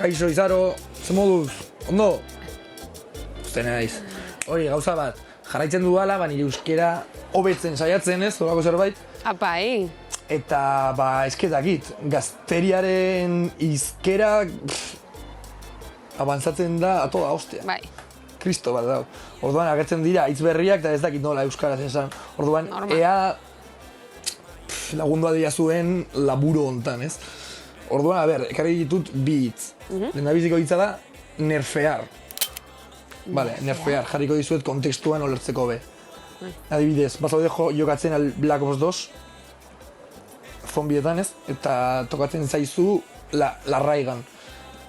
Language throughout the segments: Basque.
Kaixo, Izaro, ze moduz, ondo? Uste naiz. Hori, gauza bat, jarraitzen dudala, nire euskera hobetzen saiatzen ez, horako zerbait. Apai. Eta, eskedakit, gazteriaren hizkera abantzatzen da a toda hostia. Bai. Kristo bat dau. Orduan agertzen dira hitz berriak eta ez dakit nola euskaraz esan. Orduan, Normal. ea lagundua dira zuen laburo hontan, ez? Orduan, ekarri ditut bi hitz. Lehendabiziko hitza da, nerfear. Vale, nerfear, jarriko dizuet kontekstuan olertzeko be. Adibidez, bazaude jokatzen al Black Ops 2, zombietan ez, eta tokatzen zaizu la Raigan.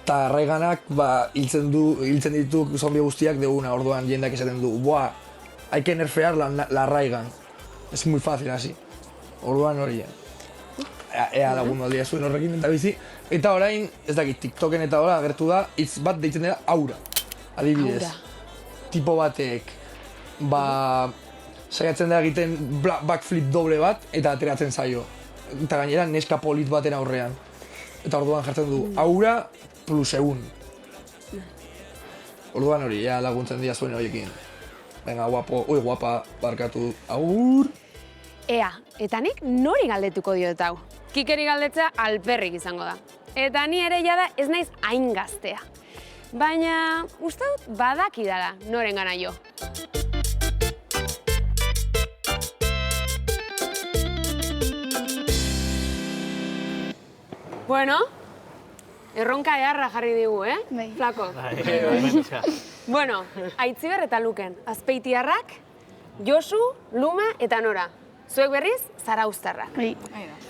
Eta Raiganak hiltzen ditu zombie guztiak deuna, orduan jendeak esaten du, buah, hay que nerfear la Raigan. Es muy fácil, así. Orduan hori. Ea lagundu aldia zuen horrekin eta bizi. Eta orain, ez dakit, TikToken eta hola agertu da, hitz bat deitzen dela aura. Adibidez, tipo batek, saiatzen da egiten backflip doble bat eta ateratzen zaio. Eta gainera neska polit baten aurrean. Eta orduan jartzen du, aura plus egun. Orduan hori, ea laguntzen dira zuen horiekin. Venga, guapa, barkatu, agur! Ea, eta nik nori galdetuko diot hau? Kikeri galdetzea alperrik izango da. Eta ni ere jada ez naiz hain gaztea. Baina, uste dut badakidala noren gana jo. Bueno, erronka eharra jarri digu, Bai. Flako? Bueno, Aitziber eta Luken, Azpeitiarrak, Josu, Luma eta Nora. Zuek berriz, Zarauztarrak. Bai.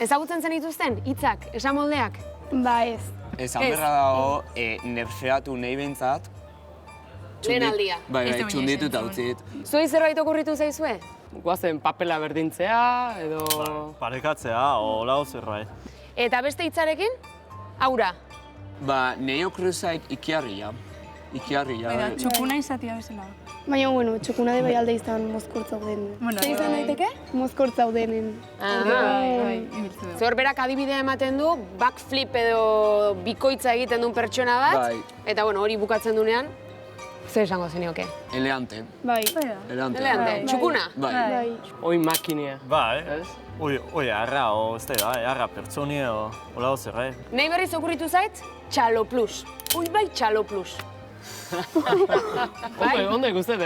Ezagutzen zen dituzten, hitzak, esamoldeak? Ba ez. Esan berra dago, nerfeatu nahi behintzat. Lehen aldia. Bai, txunditu eta utzit. Zuei zerbait okurritu zaizue? Guazen papela berdintzea, edo... Parekatzea, hola zerbait. Eta beste hitzarekin? Aura. Nahi okruzak ikiarria. Baina, txukuna izatea bezala. Baina, txukuna de bai alde izan mozkortzau den. Zer izan daiteke? Mozkortzau denen. Bai, Zor berak adibidea ematen du, backflip edo bikoitza egiten duen pertsona bat. Bai. Eta hori bukatzen dunean, zer esango zenioke? Eleante. Bai. Eleante. Txukuna? Bai. Oi makinia. Bai, Ez? oi arra, ez da, arra pertsonia, hola zerbait. Nahi berriz okurritu zait, Txalo Plus. Bai, Txalo Plus. Ondo ikusten,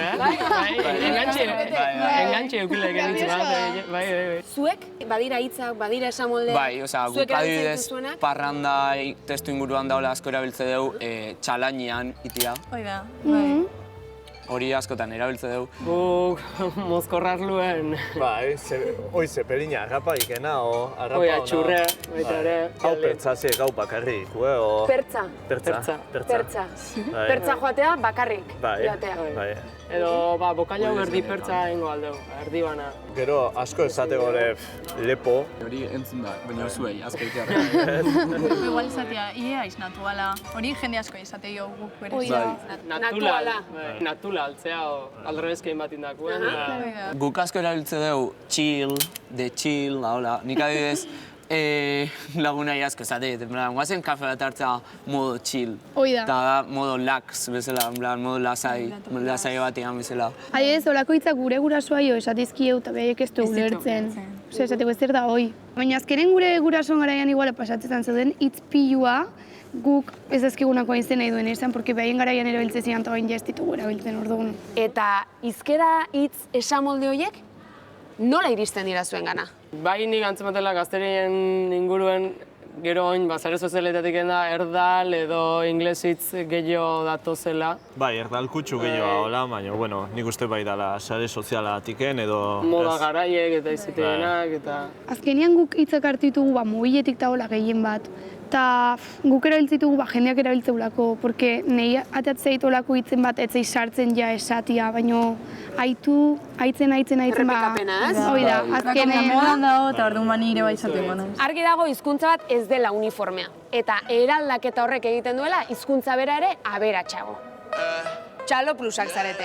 Engantxe eukile genitzu bat, bai. Zuek, badira hitzak, badira esamoldeak, Bai, zuek guk erabiltzen adibidez dituzuenak? parranda testu inguruan daula asko erabiltze dugu txalainean itia. Hoi da, bai. Hori askotan erabiltze dugu. Guk mozkorrarluen, Bai, oi zepelina arrapa ikena, arrapa oi atxurre, baita ere. Hau pertzazie gau bakarrik, o... Pertza. Pertza. Pertza joatea bakarrik joatea. Bai. Edo, bokailau erdi pertza egingo aldeu, erdi bana. Gero asko esate gore lepo. Hori entzun da, baina zuei, azpeitarra. Igual izatea, ie aiznatuala. Hori jende asko izate jo guk berez. Hoi da. Naturala. Natula altzea, alrebezkein bat indakuen. Guk asko erabiltze dugu chill, de chill, hola. Nik adibidez, lagunai asko esate, guazen kafe bat hartzea modo chill. Hoi da. Eta da modo lax bezala, modo lasai batean bezala. Adibidez, olako hitzak gure gurasoa jo esatizkieu eta behaiek ez du ulertzen. Esateko ez da hoi. Baina azkenen gure gurasoan garaian igual pasatzen zeuden hitz pilua guk ez dazkigunako hain zen nahi duen esan, porque behaien garaian erabiltzen zian eta bain ditugu erabiltzen orduan. Eta hizkera hitz esamolde horiek nola iristen dira zuen gana? Bai nik antzematela gazterien inguruen gero oin, sare sozialetatik da erdal edo ingles hitz gehiago datozela. Bai, erdal kutsu gehiagoa, hola, baina, bueno, nik uste bai dala sare sozialatiken edo... Moda garaiek eta izitenak eta... Azkenean guk hitzak hartu ditugu mobiletik eta hola gehien bat. Eta guk erabiltzitugu jendeak erabiltzeulako, porque nahi ateatzea ditolako hitzen bat etzei sartzen ja esatia, baino aitzen Errepikapena, ez? Hoi da, azkenen... Modan dago eta orduan bani ere bai izaten gana. Argi dago hizkuntza bat ez dela uniformea. Eta eraldaketa horrek egiten duela hizkuntza bera ere aberatsago. Txalo plusak zarete.